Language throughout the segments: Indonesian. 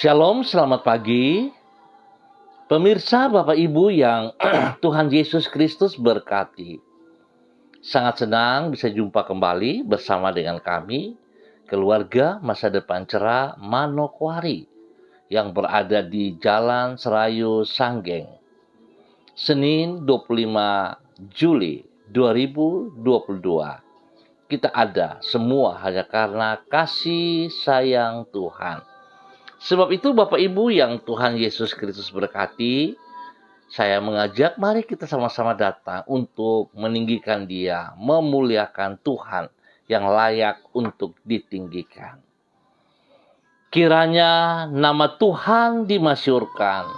Shalom, selamat pagi. Pemirsa, Bapak Ibu yang Tuhan Yesus Kristus berkati. Sangat senang bisa jumpa kembali bersama dengan kami, keluarga Masa Depan Cerah Manokwari, yang berada di Jalan Serayu Sanggeng. Senin 25 Juli 2022. Kita ada semua hanya karena kasih sayang Tuhan. Sebab itu Bapak Ibu yang Tuhan Yesus Kristus berkati, saya mengajak mari kita sama-sama datang untuk meninggikan Dia, memuliakan Tuhan yang layak untuk ditinggikan. Kiranya nama Tuhan dimasyhurkan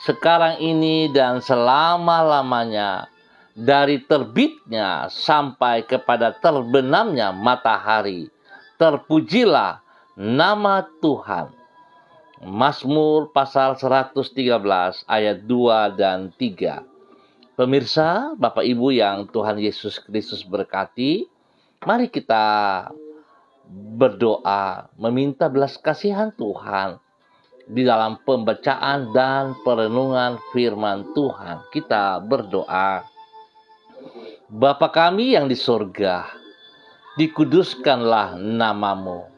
sekarang ini dan selama-lamanya, dari terbitnya sampai kepada terbenamnya matahari. Terpujilah nama Tuhan. Mazmur pasal 113 ayat 2 dan 3. Pemirsa, Bapak Ibu yang Tuhan Yesus Kristus berkati, mari kita berdoa meminta belas kasihan Tuhan di dalam pembacaan dan perenungan firman Tuhan. Kita berdoa. Bapa kami yang di surga, dikuduskanlah namamu.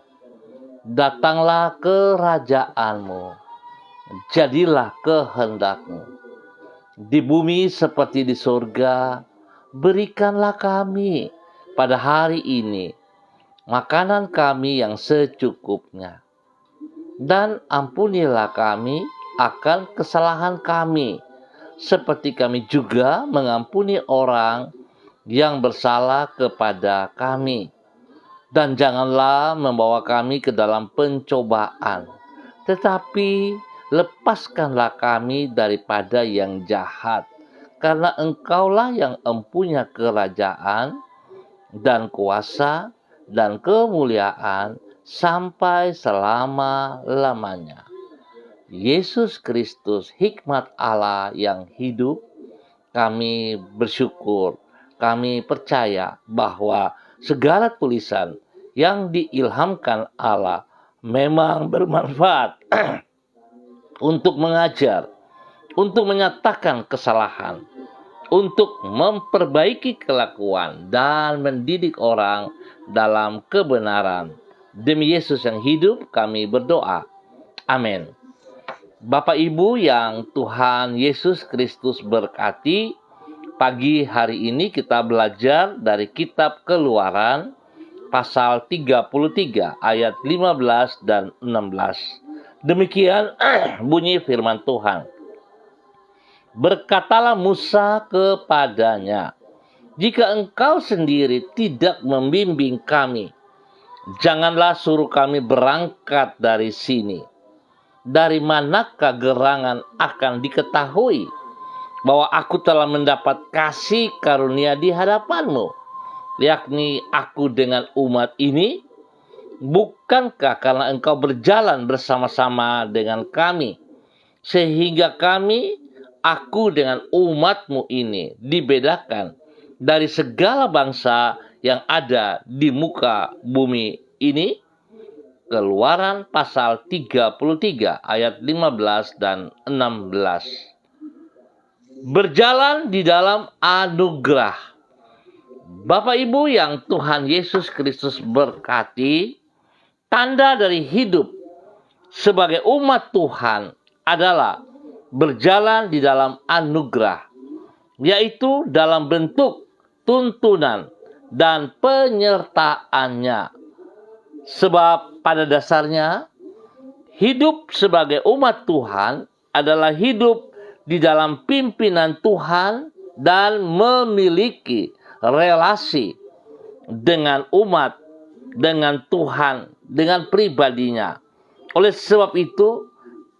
Datanglah kerajaan-Mu, jadilah kehendak-Mu. Di bumi seperti di surga, berikanlah kami pada hari ini makanan kami yang secukupnya. Dan ampunilah kami akan kesalahan kami, seperti kami juga mengampuni orang yang bersalah kepada kami. Dan janganlah membawa kami ke dalam pencobaan, tetapi lepaskanlah kami daripada yang jahat. Karena Engkaulah yang empunya kerajaan dan kuasa dan kemuliaan sampai selama-lamanya. Yesus Kristus, hikmat Allah yang hidup, kami bersyukur, kami percaya bahwa segala tulisan yang diilhamkan Allah memang bermanfaat untuk mengajar, untuk menyatakan kesalahan, untuk memperbaiki kelakuan dan mendidik orang dalam kebenaran. Demi Yesus yang hidup kami berdoa. Amin. Bapak Ibu yang Tuhan Yesus Kristus berkati, pagi hari ini kita belajar dari kitab Keluaran pasal 33 ayat 15 dan 16. Demikian bunyi firman Tuhan. Berkatalah Musa kepadanya, jika engkau sendiri tidak membimbing kami, janganlah suruh kami berangkat dari sini. Dari manakah gerangan akan diketahui bahwa aku telah mendapat kasih karunia di hadapanmu, yakni aku dengan umat ini? Bukankah karena engkau berjalan bersama-sama dengan kami, sehingga aku dengan umatmu ini dibedakan dari segala bangsa yang ada di muka bumi ini? Keluaran pasal 33 ayat 15 dan 16. Berjalan di dalam anugerah. Bapak Ibu yang Tuhan Yesus Kristus berkati, tanda dari hidup sebagai umat Tuhan adalah berjalan di dalam anugerah, yaitu dalam bentuk tuntunan dan penyertaannya. Sebab pada dasarnya hidup sebagai umat Tuhan adalah hidup di dalam pimpinan Tuhan dan memiliki relasi dengan umat, dengan Tuhan, dengan pribadinya. Oleh sebab itu,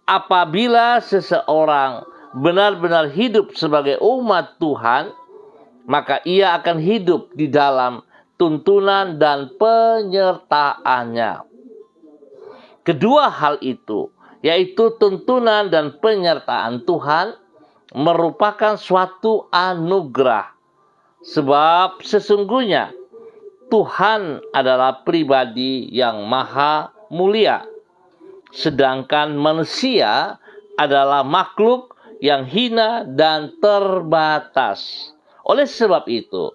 apabila seseorang benar-benar hidup sebagai umat Tuhan, maka ia akan hidup di dalam tuntunan dan penyertaannya. Kedua hal itu, yaitu tuntunan dan penyertaan Tuhan, merupakan suatu anugerah. Sebab sesungguhnya Tuhan adalah pribadi yang maha mulia. sedangkan manusia adalah makhluk yang hina dan terbatas. Oleh sebab itu,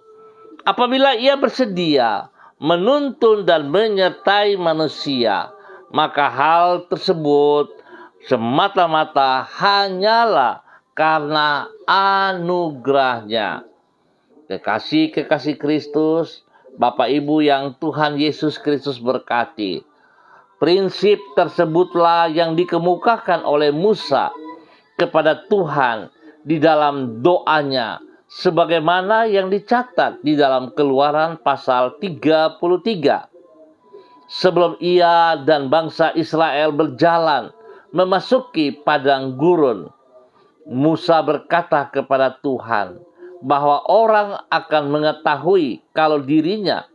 apabila Ia bersedia menuntun dan menyertai manusia, maka hal tersebut semata-mata hanyalah karena anugerah-Nya. Kekasih-kekasih Kristus, Bapak Ibu yang Tuhan Yesus Kristus berkati, prinsip tersebutlah yang dikemukakan oleh Musa kepada Tuhan di dalam doanya, sebagaimana yang dicatat di dalam Keluaran pasal 33. Sebelum ia dan bangsa Israel berjalan memasuki padang gurun, Musa berkata kepada Tuhan bahwa orang akan mengetahui kalau dirinya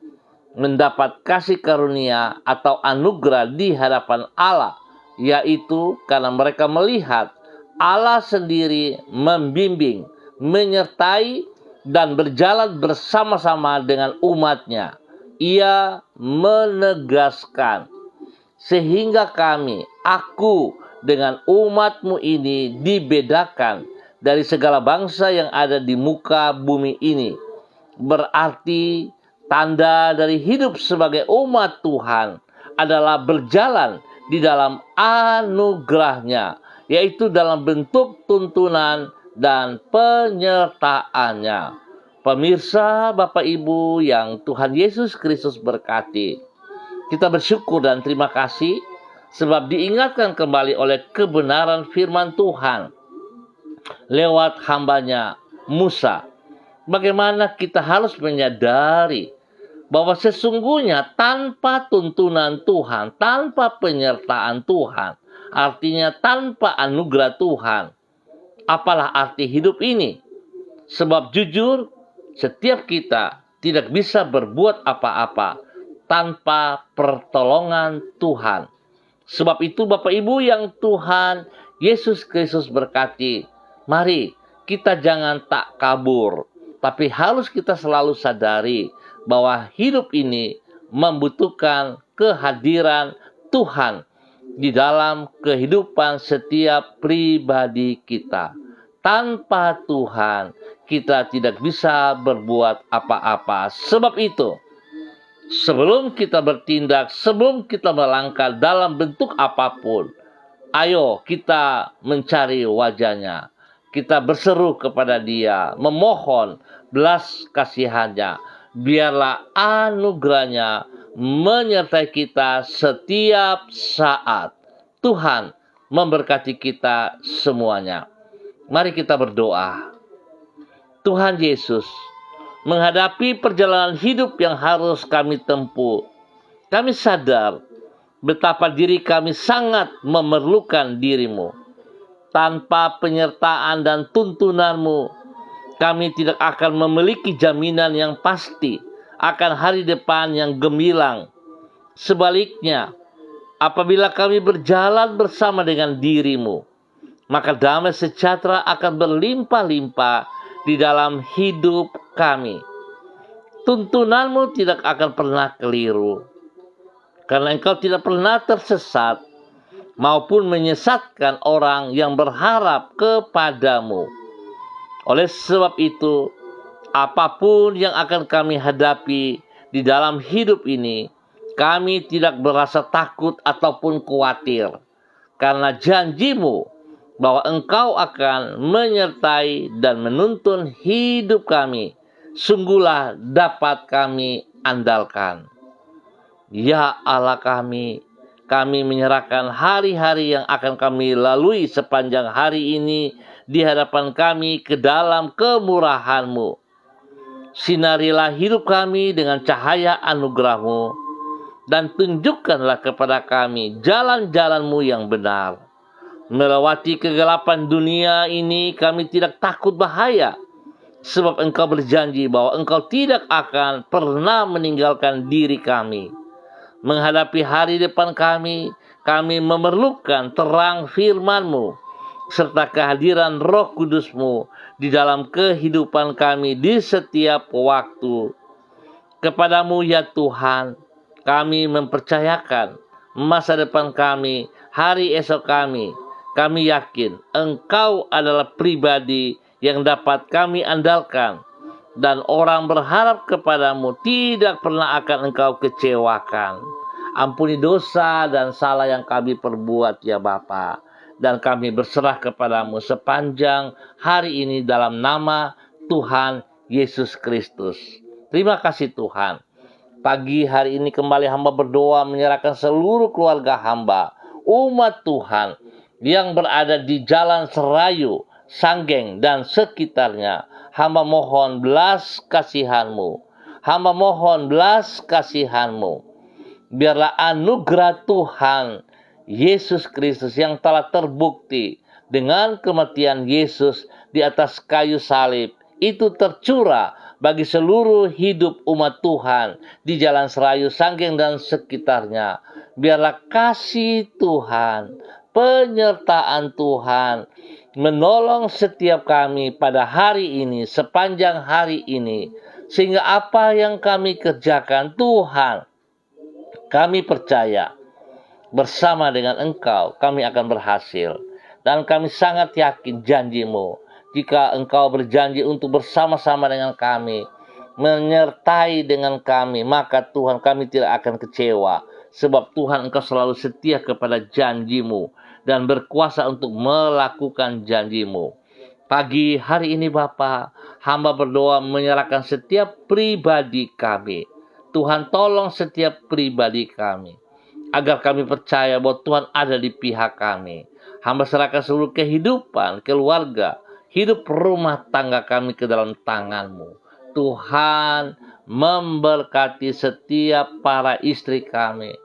mendapat kasih karunia atau anugerah di hadapan Allah, yaitu karena mereka melihat Allah sendiri membimbing, menyertai, dan berjalan bersama-sama dengan umat-Nya. Ia menegaskan, sehingga aku dengan umat-Mu ini dibedakan dari segala bangsa yang ada di muka bumi ini. Berarti tanda dari hidup sebagai umat Tuhan adalah berjalan di dalam anugerah-Nya, yaitu dalam bentuk tuntunan dan penyertaannya. Pemirsa, Bapak Ibu yang Tuhan Yesus Kristus berkati, kita bersyukur dan terima kasih sebab diingatkan kembali oleh kebenaran firman Tuhan lewat hamba-Nya Musa. Bagaimana kita harus menyadari bahwa sesungguhnya tanpa tuntunan Tuhan, tanpa penyertaan Tuhan, artinya tanpa anugerah Tuhan, apalah arti hidup ini? Sebab jujur, setiap kita tidak bisa berbuat apa-apa tanpa pertolongan Tuhan. Sebab itu Bapak Ibu yang Tuhan Yesus Kristus berkati, mari kita jangan tak kabur, tapi harus kita selalu sadari bahwa hidup ini membutuhkan kehadiran Tuhan di dalam kehidupan setiap pribadi kita. Tanpa Tuhan, kita tidak bisa berbuat apa-apa. Sebab itu, sebelum kita bertindak, sebelum kita melangkah dalam bentuk apapun, ayo kita mencari wajah-Nya. Kita berseru kepada Dia, memohon belas kasihan-Nya. Biarlah anugerah-Nya menyertai kita setiap saat. Tuhan memberkati kita semuanya. Mari kita berdoa. Tuhan Yesus, menghadapi perjalanan hidup yang harus kami tempuh, kami sadar betapa diri kami sangat memerlukan diri-Mu. Tanpa penyertaan dan tuntunan-Mu, kami tidak akan memiliki jaminan yang pasti akan hari depan yang gemilang. Sebaliknya, apabila kami berjalan bersama dengan diri-Mu, maka damai sejahtera akan berlimpah-limpah di dalam hidup kami. Tuntunan-Mu tidak akan pernah keliru, karena Engkau tidak pernah tersesat maupun menyesatkan orang yang berharap kepadamu. Oleh sebab itu, apapun yang akan kami hadapi di dalam hidup ini, kami tidak merasa takut ataupun khawatir, karena janji-Mu bahwa Engkau akan menyertai dan menuntun hidup kami, sungguhlah dapat kami andalkan. Ya Allah kami menyerahkan hari-hari yang akan kami lalui sepanjang hari ini di hadapan kami ke dalam kemurahan-Mu. Sinarilah hidup kami dengan cahaya anugerah-Mu, dan tunjukkanlah kepada kami jalan-jalan-Mu yang benar. Melewati kegelapan dunia ini kami tidak takut bahaya, sebab Engkau berjanji bahwa Engkau tidak akan pernah meninggalkan diri kami. Menghadapi hari depan kami memerlukan terang firman-Mu, serta kehadiran Roh Kudus-Mu di dalam kehidupan kami di setiap waktu. Kepadamu ya Tuhan, kami mempercayakan masa depan kami, hari esok kami. Kami yakin Engkau adalah pribadi yang dapat kami andalkan, dan orang berharap kepadamu tidak pernah akan Engkau kecewakan. Ampuni dosa dan salah yang kami perbuat ya Bapa, dan kami berserah kepadamu sepanjang hari ini dalam nama Tuhan Yesus Kristus. Terima kasih Tuhan. Pagi hari ini kembali hamba berdoa menyerahkan seluruh keluarga hamba, umat Tuhan yang berada di Jalan Serayu, Sanggeng, dan sekitarnya. Hamba mohon belas kasihan-Mu. Hamba mohon belas kasihan-Mu. Biarlah anugerah Tuhan Yesus Kristus yang telah terbukti dengan kematian Yesus di atas kayu salib itu tercurah bagi seluruh hidup umat Tuhan di Jalan Serayu, Sanggeng, dan sekitarnya. Biarlah kasih Tuhan, penyertaan Tuhan menolong setiap kami pada hari ini, sepanjang hari ini, sehingga apa yang kami kerjakan, Tuhan, kami percaya bersama dengan Engkau kami akan berhasil. Dan kami sangat yakin janji-Mu. Jika Engkau berjanji untuk bersama-sama dengan kami, menyertai dengan kami, maka Tuhan kami tidak akan kecewa. Sebab Tuhan Engkau selalu setia kepada janji-Mu dan berkuasa untuk melakukan janji-Mu. Pagi hari ini Bapa, hamba berdoa menyerahkan setiap pribadi kami. Tuhan tolong setiap pribadi kami, agar kami percaya bahwa Tuhan ada di pihak kami. Hamba serahkan seluruh kehidupan, keluarga, hidup rumah tangga kami ke dalam tangan-Mu. Tuhan memberkati setiap para istri kami,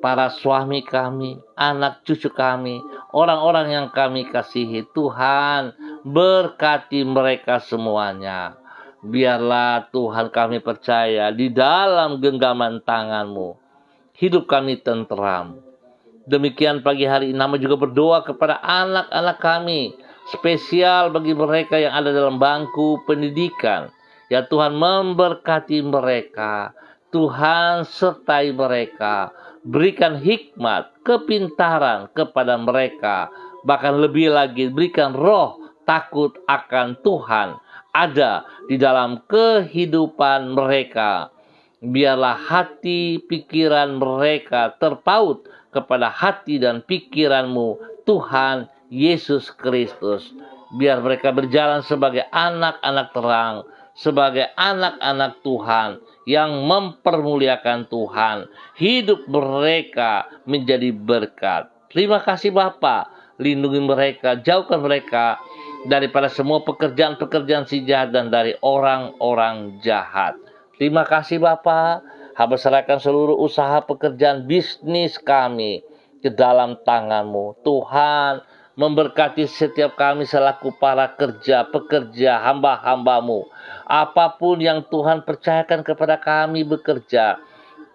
para suami kami, anak cucu kami, orang-orang yang kami kasihi. Tuhan berkati mereka semuanya. Biarlah Tuhan kami percaya di dalam genggaman tangan-Mu hidup kami tentram. Demikian pagi hari ini hamba juga berdoa kepada anak-anak kami, spesial bagi mereka yang ada dalam bangku pendidikan. Ya Tuhan, memberkati mereka. Tuhan sertai mereka. Berikan hikmat, kepintaran kepada mereka. Bahkan lebih lagi, berikan roh takut akan Tuhan ada di dalam kehidupan mereka. Biarlah hati pikiran mereka terpaut kepada hati dan pikiran-Mu, Tuhan Yesus Kristus. Biar mereka berjalan sebagai anak-anak terang, sebagai anak-anak Tuhan yang mempermuliakan Tuhan. Hidup mereka menjadi berkat. Terima kasih Bapa. Lindungi mereka, jauhkan mereka daripada semua pekerjaan-pekerjaan si jahat dan dari orang-orang jahat. Terima kasih Bapa. Hamba serahkan seluruh usaha pekerjaan bisnis kami ke dalam tangan-Mu. Tuhan memberkati setiap kami selaku para pekerja, hamba-hamba-Mu. Apapun yang Tuhan percayakan kepada kami bekerja,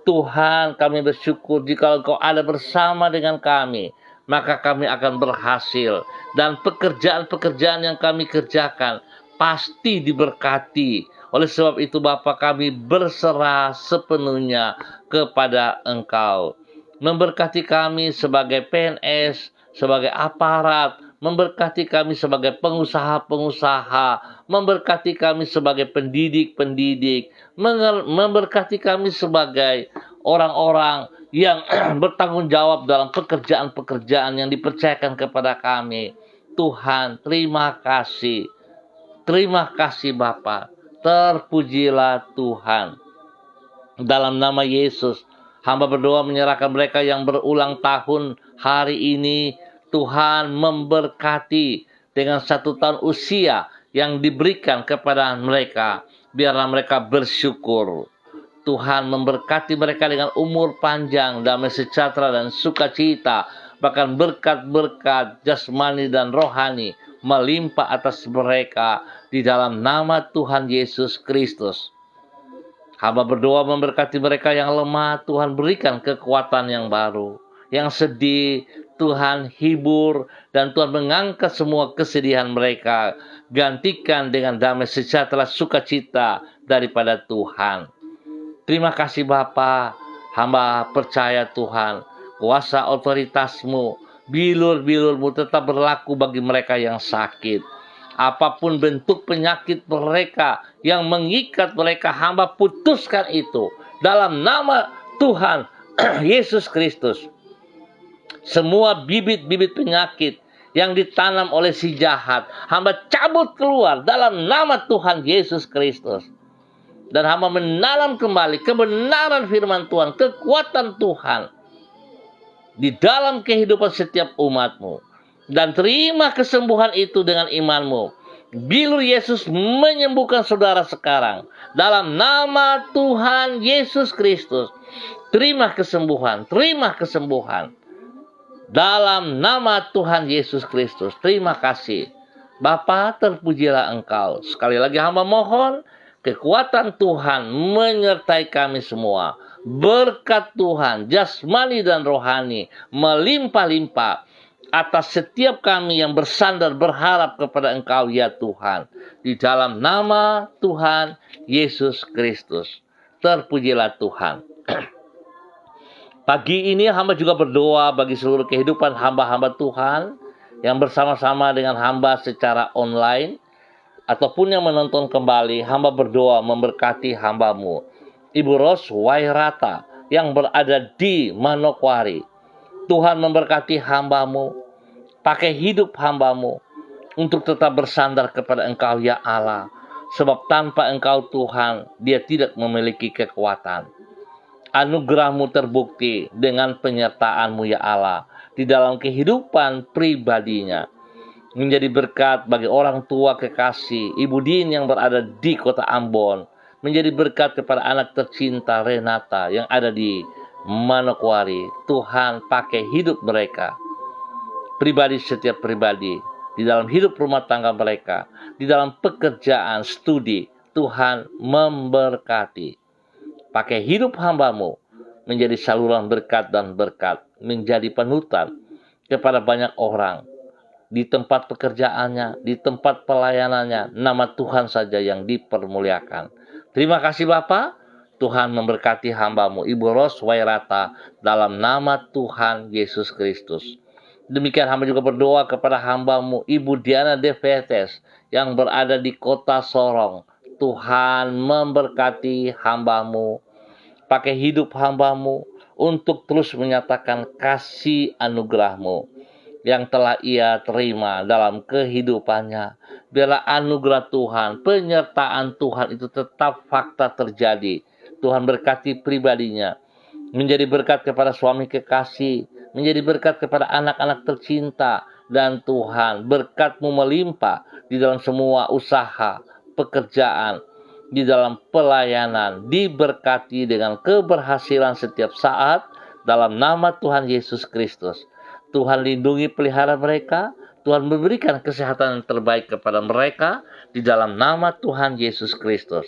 Tuhan kami bersyukur jika Engkau ada bersama dengan kami, maka kami akan berhasil. Dan pekerjaan-pekerjaan yang kami kerjakan pasti diberkati. Oleh sebab itu Bapa, kami berserah sepenuhnya kepada Engkau. Memberkati kami sebagai PNS, sebagai aparat, memberkati kami sebagai pengusaha-pengusaha, memberkati kami sebagai pendidik-pendidik, memberkati kami sebagai orang-orang yang bertanggung jawab dalam pekerjaan-pekerjaan yang dipercayakan kepada kami. Tuhan, terima kasih. Terima kasih Bapa. Terpujilah Tuhan. Dalam nama Yesus, hamba berdoa menyerahkan mereka yang berulang tahun hari ini. Tuhan memberkati dengan 1 tahun usia yang diberikan kepada mereka. Biarlah mereka bersyukur. Tuhan memberkati mereka dengan umur panjang, damai sejahtera dan sukacita. Bahkan berkat-berkat jasmani dan rohani melimpah atas mereka di dalam nama Tuhan Yesus Kristus. Hamba berdoa memberkati mereka yang lemah, Tuhan berikan kekuatan yang baru. Yang sedih, Tuhan hibur, dan Tuhan mengangkat semua kesedihan mereka. Gantikan dengan damai sejahtera sukacita daripada Tuhan. Terima kasih Bapa. Hamba percaya Tuhan, kuasa otoritasmu, bilur-bilurmu tetap berlaku bagi mereka yang sakit. Apapun bentuk penyakit mereka yang mengikat mereka, hamba putuskan itu dalam nama Tuhan Yesus Kristus. Semua bibit-bibit penyakit yang ditanam oleh si jahat, hamba cabut keluar dalam nama Tuhan Yesus Kristus. Dan hamba menanam kembali kebenaran firman Tuhan, kekuatan Tuhan di dalam kehidupan setiap umatmu. Dan terima kesembuhan itu dengan imanmu. Bilur Yesus menyembuhkan saudara sekarang. Dalam nama Tuhan Yesus Kristus. Terima kesembuhan, terima kesembuhan. Dalam nama Tuhan Yesus Kristus. Terima kasih. Bapa, terpujilah Engkau. Sekali lagi hamba mohon, kekuatan Tuhan menyertai kami semua. Berkat Tuhan, jasmani dan rohani, melimpah-limpah atas setiap kami yang bersandar berharap kepada Engkau ya Tuhan. Di dalam nama Tuhan Yesus Kristus. Terpujilah Tuhan. Pagi ini hamba juga berdoa bagi seluruh kehidupan hamba-hamba Tuhan yang bersama-sama dengan hamba secara online ataupun yang menonton kembali. Hamba berdoa memberkati hambamu, Ibu Ros Wairata yang berada di Manokwari. Tuhan memberkati hambamu, pakai hidup hambamu untuk tetap bersandar kepada Engkau ya Allah. Sebab tanpa Engkau Tuhan, dia tidak memiliki kekuatan. Anugerah-Mu terbukti dengan penyertaan-Mu ya Allah di dalam kehidupan pribadinya. Menjadi berkat bagi orang tua kekasih Ibu Din yang berada di kota Ambon. Menjadi berkat kepada anak tercinta Renata yang ada di Manokwari. Tuhan pakai hidup mereka, pribadi setiap pribadi, di dalam hidup rumah tangga mereka, di dalam pekerjaan, studi. Tuhan memberkati. Pakai hidup hambamu menjadi saluran berkat dan berkat, menjadi panutan kepada banyak orang di tempat pekerjaannya, di tempat pelayanannya. Nama Tuhan saja yang dipermuliakan. Terima kasih Bapa. Tuhan memberkati hambamu Ibu Ros Wairata dalam nama Tuhan Yesus Kristus. Demikian hamba juga berdoa kepada hambamu Ibu Diana Devetes yang berada di kota Sorong. Tuhan memberkati hambamu, pakai hidup hambamu untuk terus menyatakan kasih anugerah-Mu yang telah ia terima dalam kehidupannya. Biarlah anugerah Tuhan, penyertaan Tuhan itu tetap fakta terjadi. Tuhan berkati pribadinya, menjadi berkat kepada suami kekasih, menjadi berkat kepada anak-anak tercinta. Dan Tuhan, berkat-Mu melimpah di dalam semua usaha, pekerjaan, di dalam pelayanan, diberkati dengan keberhasilan setiap saat dalam nama Tuhan Yesus Kristus. Tuhan lindungi pelihara mereka, Tuhan memberikan kesehatan yang terbaik kepada mereka di dalam nama Tuhan Yesus Kristus.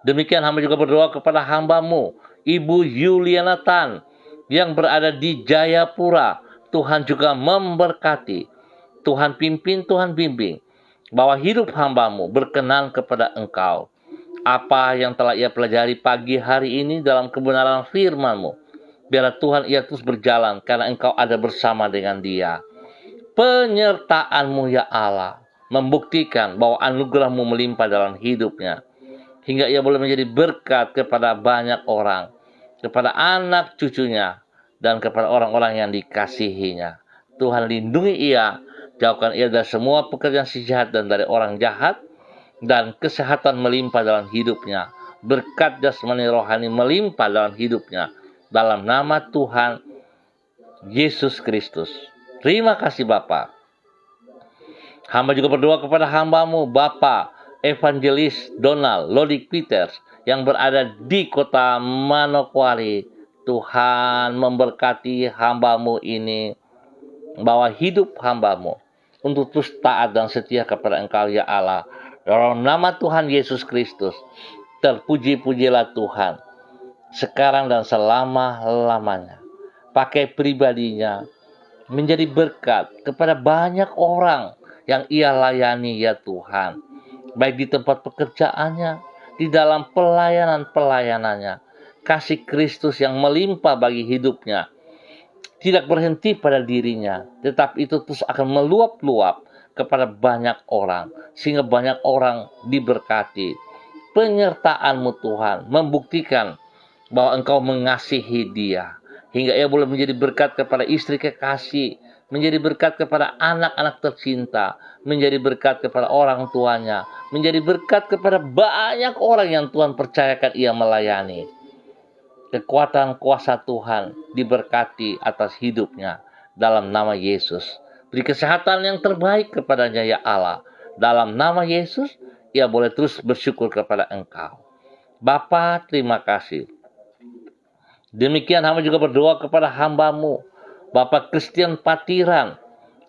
Demikian hamba juga berdoa kepada hambamu Ibu Yuliana Tan yang berada di Jayapura. Tuhan juga memberkati. Tuhan pimpin, Tuhan bimbing, bahwa hidup hambamu berkenan kepada Engkau. Apa yang telah ia pelajari pagi hari ini dalam kebenaran firman-Mu, biarlah Tuhan ia terus berjalan karena Engkau ada bersama dengan dia. Penyertaan-Mu ya Allah membuktikan bahwa anugerah-Mu melimpah dalam hidupnya, hingga ia boleh menjadi berkat kepada banyak orang, kepada anak cucunya, dan kepada orang-orang yang dikasihinya. Tuhan lindungi ia, jauhkan ia dari semua pekerjaan si jahat dan dari orang jahat, dan kesehatan melimpah dalam hidupnya. Berkat jasmani rohani melimpah dalam hidupnya. Dalam nama Tuhan Yesus Kristus. Terima kasih Bapa. Hamba juga berdoa kepada hambamu Bapak Evangelis Donald Lodik Peters yang berada di kota Manokwari. Tuhan memberkati hambamu ini, bawa hidup hambamu untuk terus taat dan setia kepada Engkau ya Allah. Dalam nama Tuhan Yesus Kristus, terpuji-pujilah Tuhan sekarang dan selama-lamanya. Pakai pribadinya menjadi berkat kepada banyak orang yang ia layani ya Tuhan, baik di tempat pekerjaannya, di dalam pelayanan-pelayanannya. Kasih Kristus yang melimpah bagi hidupnya tidak berhenti pada dirinya, tetapi itu terus akan meluap-luap kepada banyak orang, sehingga banyak orang diberkati. Penyertaan-Mu Tuhan membuktikan bahwa Engkau mengasihi dia, hingga ia boleh menjadi berkat kepada istri kekasih, menjadi berkat kepada anak-anak tercinta, menjadi berkat kepada orang tuanya, menjadi berkat kepada banyak orang yang Tuhan percayakan ia melayani. Kekuatan kuasa Tuhan diberkati atas hidupnya dalam nama Yesus. Beri kesehatan yang terbaik kepadanya ya Allah. Dalam nama Yesus, ia boleh terus bersyukur kepada Engkau. Bapa, terima kasih. Demikian hamba juga berdoa kepada hamba-Mu, Bapak Christian Patiran,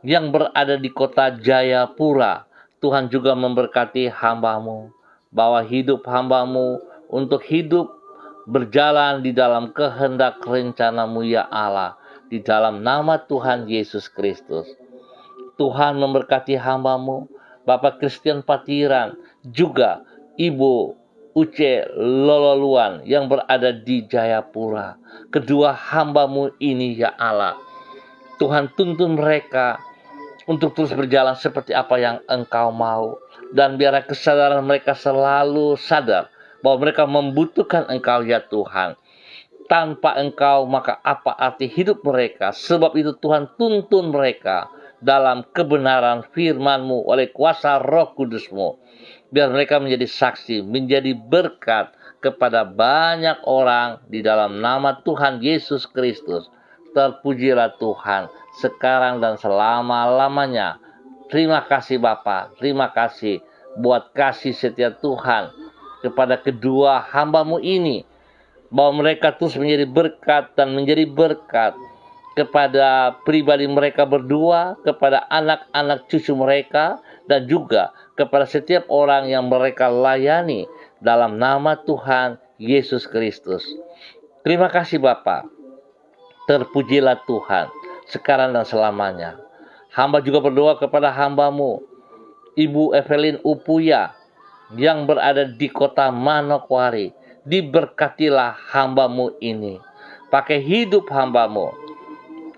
yang berada di kota Jayapura. Tuhan juga memberkati hamba-Mu, bahwa hidup hamba-Mu untuk hidup berjalan di dalam kehendak rencana-Mu ya Allah, di dalam nama Tuhan Yesus Kristus. Tuhan memberkati hamba-Mu, Bapak Christian Patiran, juga Ibu Uce Lololuan yang berada di Jayapura. Kedua hamba-Mu ini ya Allah, Tuhan tuntun mereka untuk terus berjalan seperti apa yang Engkau mau. Dan biarlah kesadaran mereka selalu sadar bahwa mereka membutuhkan Engkau ya Tuhan. Tanpa Engkau maka apa arti hidup mereka? Sebab itu Tuhan tuntun mereka dalam kebenaran firman-Mu oleh kuasa Roh Kudus-Mu. Biar mereka menjadi saksi, menjadi berkat kepada banyak orang di dalam nama Tuhan Yesus Kristus. Terpujilah Tuhan sekarang dan selama-lamanya. Terima kasih Bapa, terima kasih buat kasih setia Tuhan kepada kedua hamba-Mu ini, bahwa mereka terus menjadi berkat dan menjadi berkat kepada pribadi mereka berdua, kepada anak-anak cucu mereka, dan juga kepada setiap orang yang mereka layani dalam nama Tuhan Yesus Kristus. Terima kasih Bapa. Terpujilah Tuhan sekarang dan selamanya. Hamba juga berdoa kepada hamba-Mu, Ibu Evelyn Upuya, yang berada di kota Manokwari. Diberkatilah hamba-Mu ini. Pakai hidup hamba-Mu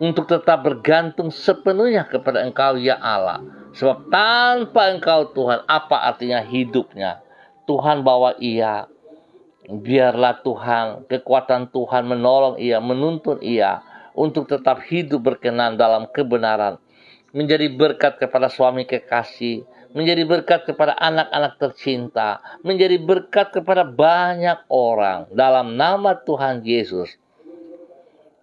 untuk tetap bergantung sepenuhnya kepada Engkau ya Allah. Sebab tanpa Engkau Tuhan, apa artinya hidupnya? Tuhan bawa ia. Biarlah Tuhan, kekuatan Tuhan menolong ia, menuntun ia untuk tetap hidup berkenan dalam kebenaran. Menjadi berkat kepada suami kekasih, menjadi berkat kepada anak-anak tercinta, menjadi berkat kepada banyak orang dalam nama Tuhan Yesus.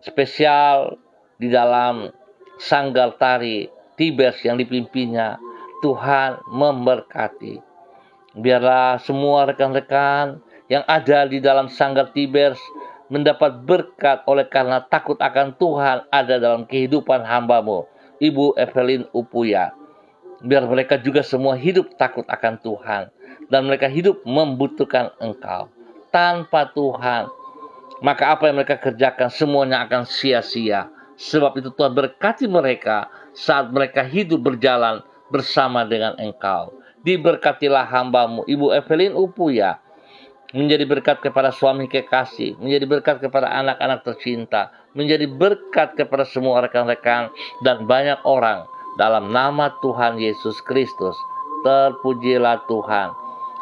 Spesial di dalam sanggar tari Tibers yang dipimpinnya, Tuhan memberkati. Biarlah semua rekan-rekan yang ada di dalam sanggar Tibers mendapat berkat oleh karena takut akan Tuhan ada dalam kehidupan hamba-Mu, Ibu Evelyn Upuya. Biar mereka juga semua hidup takut akan Tuhan, dan mereka hidup membutuhkan Engkau. Tanpa Tuhan, maka apa yang mereka kerjakan semuanya akan sia-sia. Sebab itu Tuhan berkati mereka saat mereka hidup berjalan bersama dengan Engkau. Diberkatilah hamba-Mu, Ibu Evelyn Upuya, menjadi berkat kepada suami kekasih, menjadi berkat kepada anak-anak tercinta, menjadi berkat kepada semua rekan-rekan dan banyak orang dalam nama Tuhan Yesus Kristus. Terpujilah Tuhan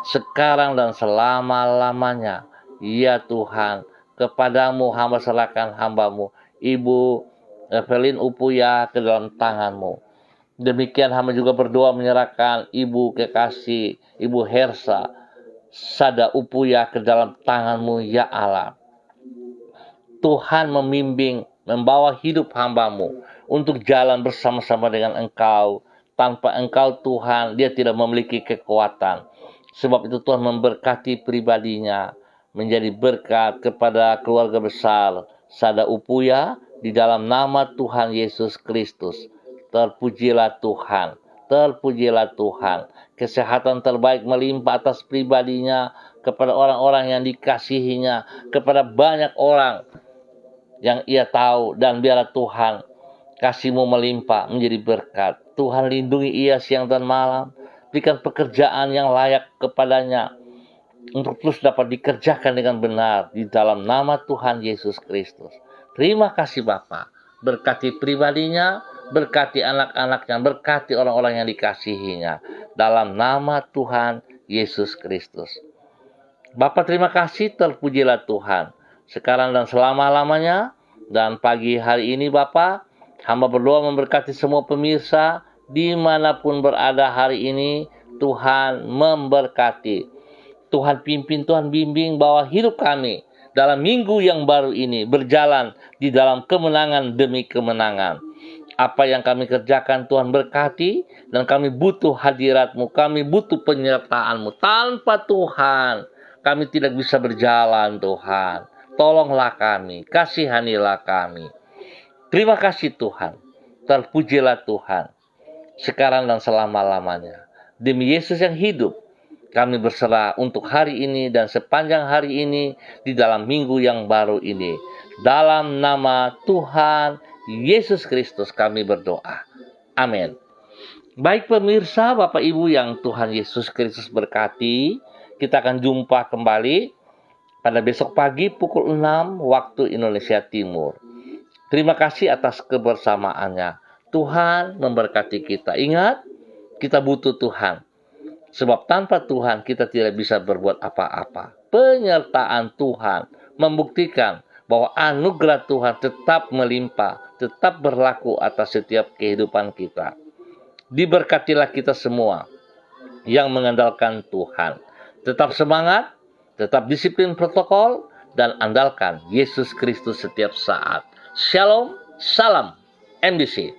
sekarang dan selama-lamanya. Ya Tuhan, kepadamu hamba serahkan hamba-Mu, Ibu Evelyn Upuya, ke dalam tangan-Mu. Demikian hamba juga berdoa menyerahkan Ibu kekasih, Ibu Hersa Sada Upuya, ke dalam tangan-Mu ya Allah. Tuhan membimbing, membawa hidup hamba-Mu untuk jalan bersama-sama dengan Engkau. Tanpa Engkau Tuhan, dia tidak memiliki kekuatan. Sebab itu Tuhan memberkati pribadinya, menjadi berkat kepada keluarga besar Sada Upuya di dalam nama Tuhan Yesus Kristus. Terpujilah Tuhan, terpujilah Tuhan. Kesehatan terbaik melimpah atas pribadinya, kepada orang-orang yang dikasihinya, kepada banyak orang yang ia tahu. Dan biarlah Tuhan, kasih-Mu melimpah menjadi berkat. Tuhan lindungi ia siang dan malam. Berikan pekerjaan yang layak kepadanya untuk terus dapat dikerjakan dengan benar di dalam nama Tuhan Yesus Kristus. Terima kasih Bapa. berkati pribadinya, berkati anak-anaknya, berkati orang-orang yang dikasihinya. Dalam nama Tuhan Yesus Kristus. Bapa terima kasih, terpujilah Tuhan. Sekarang dan selama-lamanya, dan pagi hari ini Bapa, hamba berdoa memberkati semua pemirsa, dimanapun berada hari ini, Tuhan memberkati. Tuhan pimpin, Tuhan bimbing bahwa hidup kami dalam minggu yang baru ini berjalan di dalam kemenangan demi kemenangan. Apa yang kami kerjakan Tuhan berkati, dan kami butuh hadirat-Mu, kami butuh penyertaan-Mu. Tanpa Tuhan, kami tidak bisa berjalan Tuhan. Tolonglah kami, kasihanilah kami. Terima kasih Tuhan, terpujilah Tuhan, sekarang dan selama-lamanya. Demi Yesus yang hidup, kami berserah untuk hari ini dan sepanjang hari ini di dalam minggu yang baru ini. Dalam nama Tuhan Yesus Kristus kami berdoa. Amin. Baik pemirsa, Bapak Ibu yang Tuhan Yesus Kristus berkati, kita akan jumpa kembali pada besok pagi pukul 6 waktu Indonesia Timur. Terima kasih atas kebersamaannya. Tuhan memberkati kita. Ingat, kita butuh Tuhan. Sebab tanpa Tuhan kita tidak bisa berbuat apa-apa. Penyertaan Tuhan membuktikan bahwa anugerah Tuhan tetap melimpah, tetap berlaku atas setiap kehidupan kita. Diberkatilah kita semua yang mengandalkan Tuhan. Tetap semangat, tetap disiplin protokol, dan andalkan Yesus Kristus setiap saat. Shalom, salam MDC.